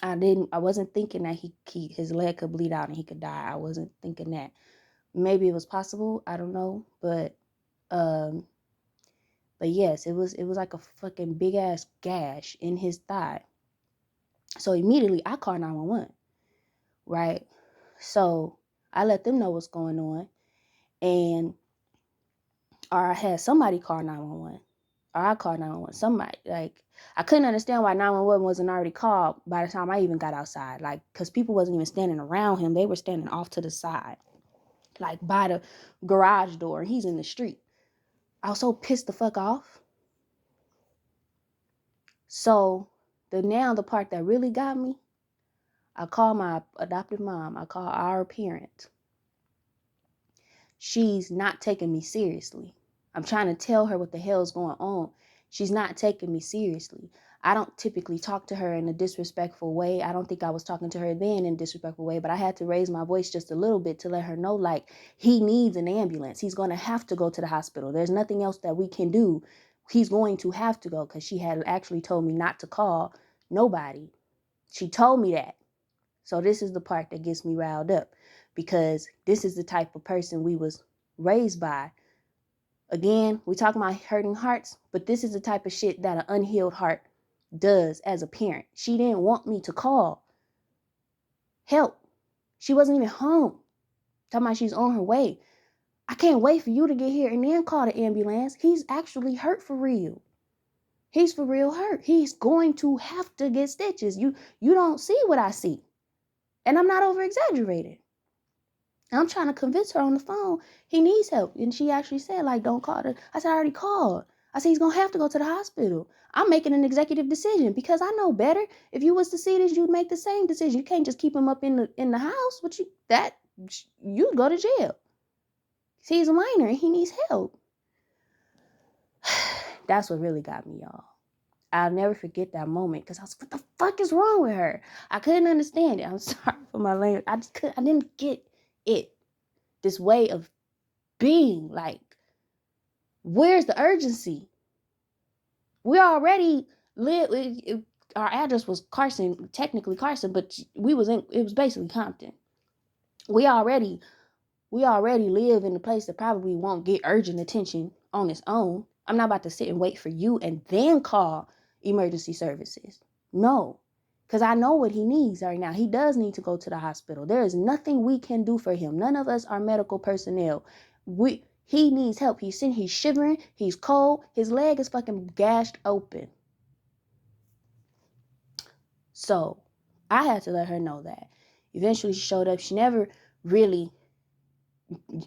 I wasn't thinking that his leg could bleed out and he could die. I wasn't thinking that. Maybe it was possible, I don't know, um but yes, it was like a fucking big ass gash in his thigh. So immediately I called 911, right? So I let them know what's going on, and or I had somebody call 911, or I called 911, somebody. Like, I couldn't understand why 911 wasn't already called by the time I even got outside. Like, because people wasn't even standing around him. They were standing off to the side, like by the garage door, and he's in the street. I was so pissed the fuck off. So the part that really got me, I called my adopted mom. I called our parent. She's not taking me seriously. I'm trying to tell her what the hell's going on. She's not taking me seriously. I don't typically talk to her in a disrespectful way. I don't think I was talking to her then in a disrespectful way, but I had to raise my voice just a little bit to let her know, like, he needs an ambulance. He's going to have to go to the hospital. There's nothing else that we can do. He's going to have to go, because she had actually told me not to call nobody. She told me that. So this is the part that gets me riled up, because this is the type of person we was raised by. Again, we talk about hurting hearts, but this is the type of shit that an unhealed heart does as a parent. She didn't want me to call help. She wasn't even home. Talking about she's on her way. I can't wait for you to get here and then call the ambulance. He's actually hurt for real. He's for real hurt. He's going to have to get stitches. You don't see what I see. And I'm not over exaggerating. I'm trying to convince her on the phone he needs help. And she actually said, like, don't call her. I said, I already called. I said, he's going to have to go to the hospital. I'm making an executive decision because I know better. If you was to see this, you'd make the same decision. You can't just keep him up in the house. You go to jail. See, he's a minor and he needs help. That's what really got me, y'all. I'll never forget that moment, because I was, what the fuck is wrong with her? I couldn't understand it. I'm sorry for my language. I didn't get it. This way of being, like, where's the urgency? We already live. Our address was Carson, technically Carson, but it was basically Compton. We already live in a place that probably won't get urgent attention on its own. I'm not about to sit and wait for you and then call emergency services. No, because I know what he needs right now. He does need to go to the hospital. There is nothing we can do for him. None of us are medical personnel. He needs help. He's shivering. He's cold. His leg is fucking gashed open. So I had to let her know that. Eventually she showed up. She never really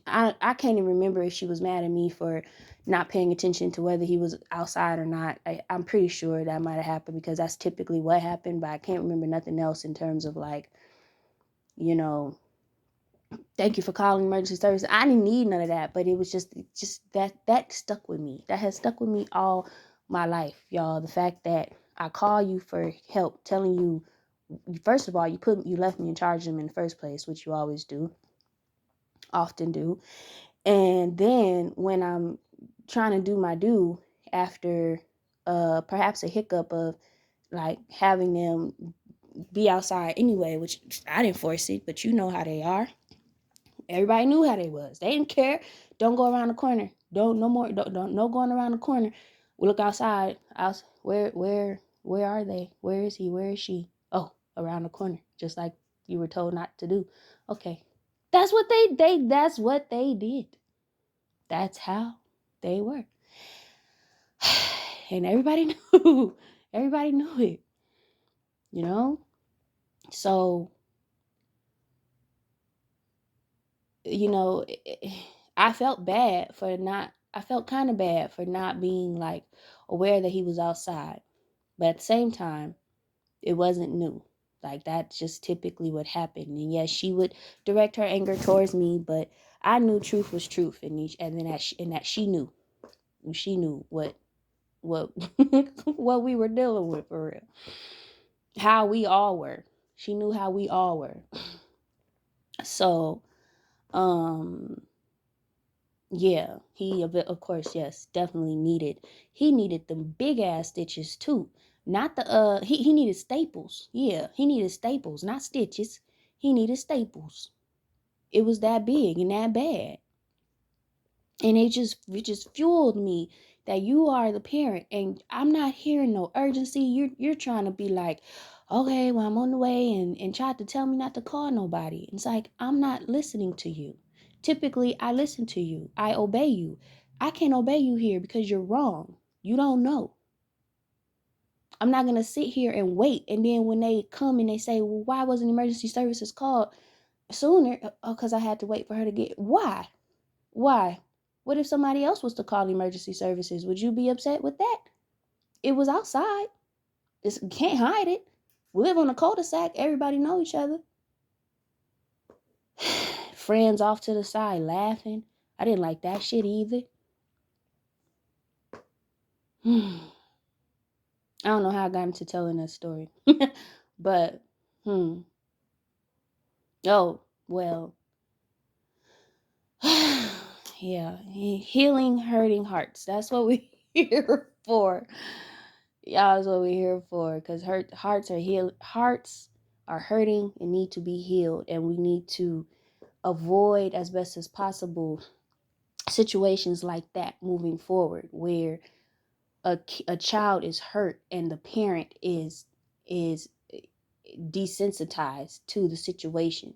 I can't even remember if she was mad at me for not paying attention to whether he was outside or not. I'm pretty sure that might have happened because that's typically what happened, but I can't remember nothing else in terms of like, you know, thank you for calling emergency service. I didn't need none of that, but it was just that stuck with me. That has stuck with me all my life, y'all. The fact that I call you for help, telling you, first of all, you left me in charge of them in the first place, which you always do, often do. And then when I'm trying to do my due after perhaps a hiccup of like having them be outside anyway, which I didn't force it, but you know how they are. Everybody knew how they was. They didn't care. Don't go around the corner. Don't no more. Don't no going around the corner. We look outside. Where are they? Where is he? Where is she? Oh, around the corner, just like you were told not to do. Okay, that's what they. That's what they did. That's how they were, and everybody knew. Everybody knew it. You know. So I felt bad for not, I felt kind of bad for not being like aware that he was outside. But at the same time, it wasn't new. Like that's just typically what happened. And yes, she would direct her anger towards me, but I knew truth was truth, and then that she knew, what what we were dealing with for real, how we all were. She knew how we all were. So, um, yeah, he of course, yes, definitely needed. He needed them big ass stitches too. Not the he needed staples. Yeah, he needed staples, not stitches. He needed staples. It was that big and that bad. And it just fueled me that you are the parent and I'm not hearing no urgency. You're trying to be like, okay, well I'm on the way and tried to tell me not to call nobody. It's like I'm not listening to you. Typically I listen to you. I obey you. I can't obey you here because you're wrong. You don't know. I'm not gonna sit here and wait and then when they come and they say, well, why wasn't emergency services called sooner? Oh, because I had to wait for her to get why? Why? What if somebody else was to call emergency services? Would you be upset with that? It was outside. You can't hide it. We live on a cul-de-sac. Everybody know each other. Friends off to the side laughing. I didn't like that shit either. I don't know how I got into telling that story. But, oh, well. Yeah, healing hurting hearts. That's what we're here for. Y'all, that's what we're here for. Because hearts are hurting and need to be healed, and we need to avoid as best as possible situations like that moving forward, where a child is hurt and the parent is desensitized to the situation.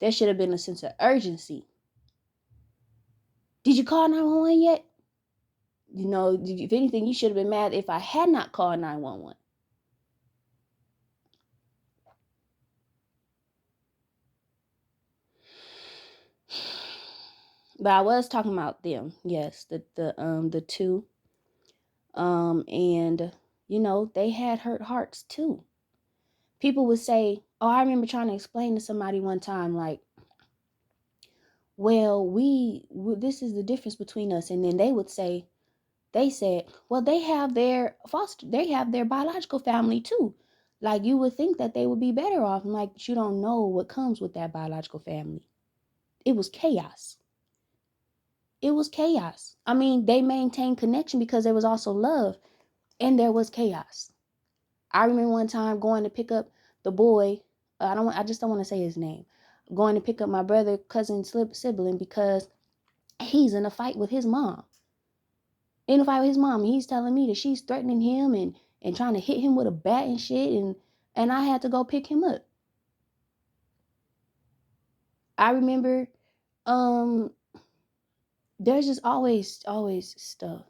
There should have been a sense of urgency. Did you call 911 yet? If anything, you should have been mad if I had not called 911. But I was talking about them, yes, the two, and they had hurt hearts too. People would say, "Oh, I remember trying to explain to somebody one time, like, well, this is the difference between us," and then they said, well, they have their biological family too. Like you would think that they would be better off. I'm like, but you don't know what comes with that biological family. It was chaos. It was chaos. I mean, they maintained connection because there was also love and there was chaos. I remember one time going to pick up the boy. I just don't want to say his name. Going to pick up my brother, cousin, sibling because he's in a fight with his mom. In a fight with his mom, he's telling me that she's threatening him and trying to hit him with a bat and shit, and I had to go pick him up. I remember, there's just always stuff,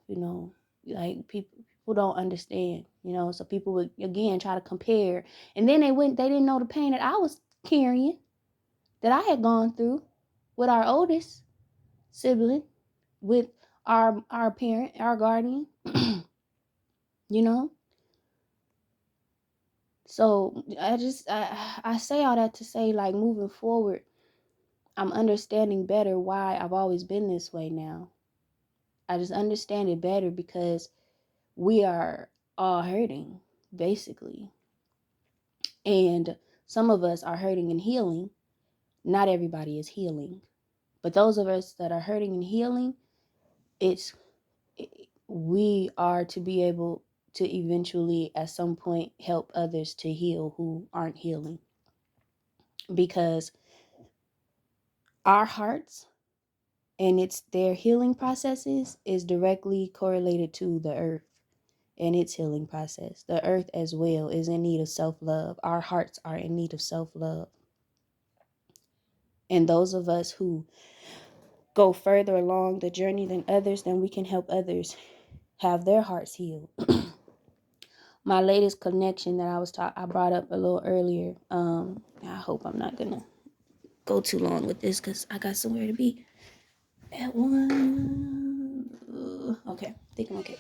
like people don't understand, so people would again try to compare, and then they didn't know the pain that I was carrying, that I had gone through. with our oldest sibling, with our parent, our guardian, you know. So I say all that to say, like, moving forward, I'm understanding better why I've always been this way now. I just understand it better because we are all hurting, basically. And some of us are hurting and healing. Not everybody is healing. But those of us that are hurting and healing, it's we are to be able to eventually at some point help others to heal who aren't healing, because our hearts and it's their healing processes is directly correlated to the earth and its healing process. The earth as well is in need of self-love. Our hearts are in need of self-love. And those of us who go further along the journey than others, then we can help others have their hearts healed. My latest connection that I brought up a little earlier. I hope I'm not gonna go too long with this because I got somewhere to be at one. Okay, I think I'm okay.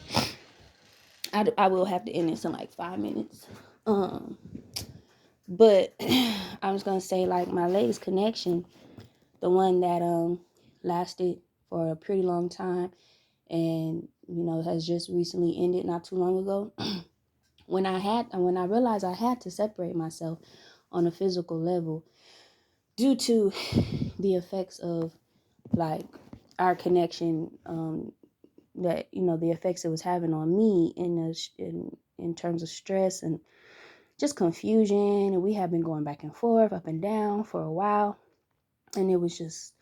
I will have to end this in like 5 minutes. But I was gonna say, like, my latest connection, the one that lasted for a pretty long time and has just recently ended not too long ago. when I realized I had to separate myself on a physical level due to the effects of, like, our connection, that the effects it was having on me in terms of stress and just confusion, and we have been going back and forth, up and down for a while, and it was just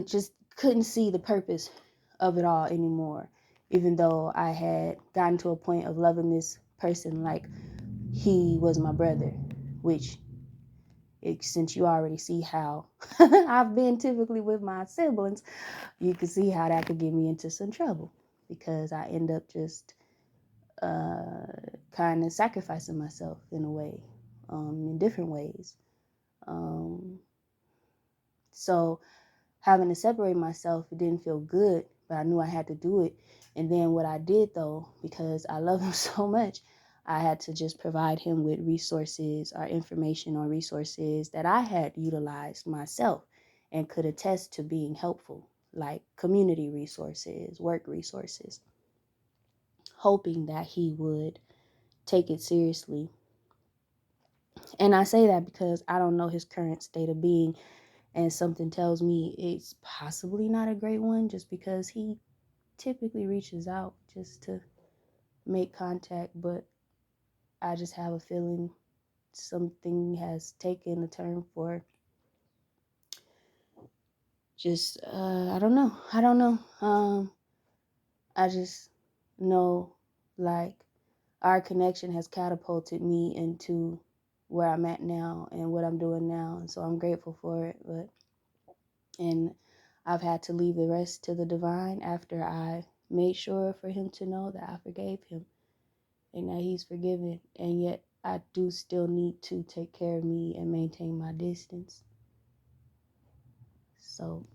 just couldn't see the purpose of it all anymore, even though I had gotten to a point of loving this person like he was my brother, which, since you already see how I've been typically with my siblings, you can see how that could get me into some trouble, because I end up just kind of sacrificing myself in a way, in different ways. So having to separate myself, it didn't feel good, but I knew I had to do it. And then what I did, though, because I love him so much, I had to just provide him with resources or information or resources that I had utilized myself and could attest to being helpful, like community resources, work resources, hoping that he would take it seriously. And I say that because I don't know his current state of being, and something tells me it's possibly not a great one, just because he typically reaches out just to make contact, but I just have a feeling something has taken a turn for just I don't know. I just know, like, our connection has catapulted me into where I'm at now and what I'm doing now, and so I'm grateful for it. And I've had to leave the rest to the divine after I made sure for him to know that I forgave him and that he's forgiven. And yet I do still need to take care of me and maintain my distance. So,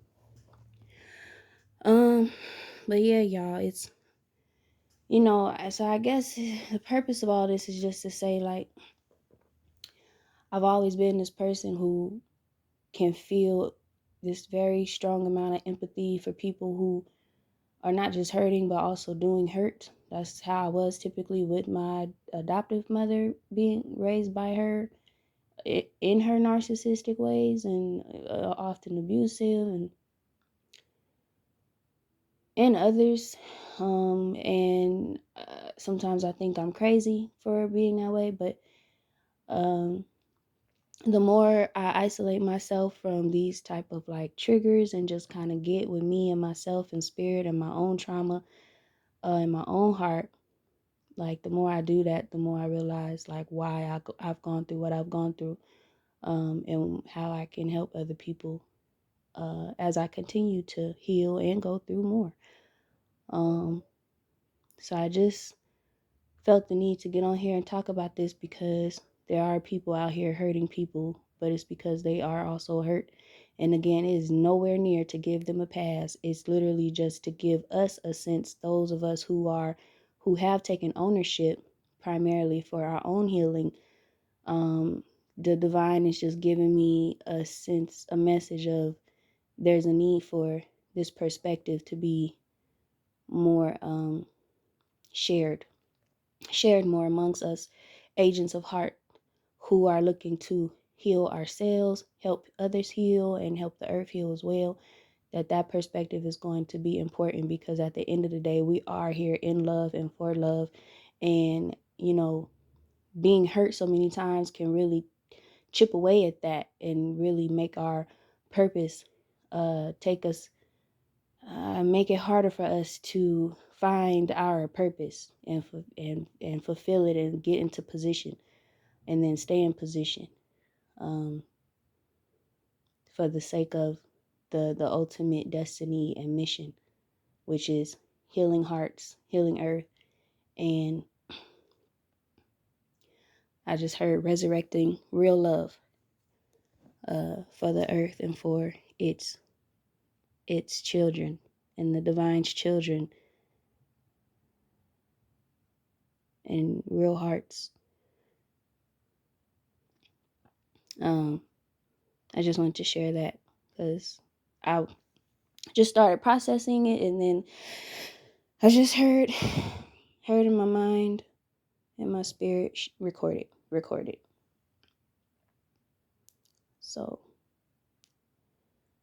but yeah, y'all, it's, so I guess the purpose of all this is just to say, like, I've always been this person who can feel this very strong amount of empathy for people who are not just hurting, but also doing hurt. That's how I was typically with my adoptive mother, being raised by her in her narcissistic ways and often abusive, and others. And sometimes I think I'm crazy for being that way, but um, the more I isolate myself from these type of, like, triggers and just kind of get with me and myself and spirit and my own trauma in my own heart, like, the more I do that, the more I realize, like, why I've gone through what I've gone through, and how I can help other people as I continue to heal and go through more. So I just felt the need to get on here and talk about this, because there are people out here hurting people, but it's because they are also hurt And again, it is nowhere near to give them a pass. It's literally just to give us a sense, those of us who have taken ownership primarily for our own healing. The divine is just giving me a sense, a message of there's a need for this perspective to be more shared more amongst us agents of heart who are looking to heal ourselves, help others heal, and help the earth heal as well. That perspective is going to be important, because at the end of the day, we are here in love and for love. And, being hurt so many times can really chip away at that and really make our purpose make it harder for us to find our purpose and fulfill it and get into position and then stay in position, for the sake of the ultimate destiny and mission, which is healing hearts, healing earth. And I just heard resurrecting real love for the earth and for its children and the divine's children and real hearts. I just wanted to share that because I just started processing it, and then I just heard in my mind and my spirit, record it. So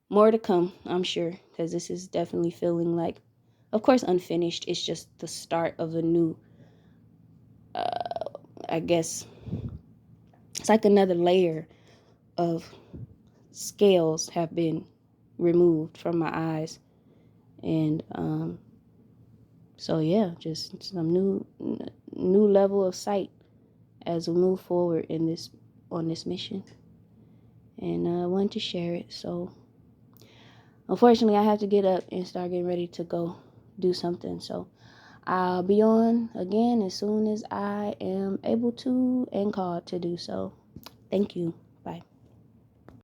more to come, I'm sure, because this is definitely feeling like, of course, unfinished. It's just the start of a new, I guess, it's like another layer of scales have been removed from my eyes. And so yeah, just some new level of sight as we move forward on this mission. And I wanted to share it. So unfortunately, I have to get up and start getting ready to go do something. So I'll be on again as soon as I am able to and called to do so. Thank you. Bye.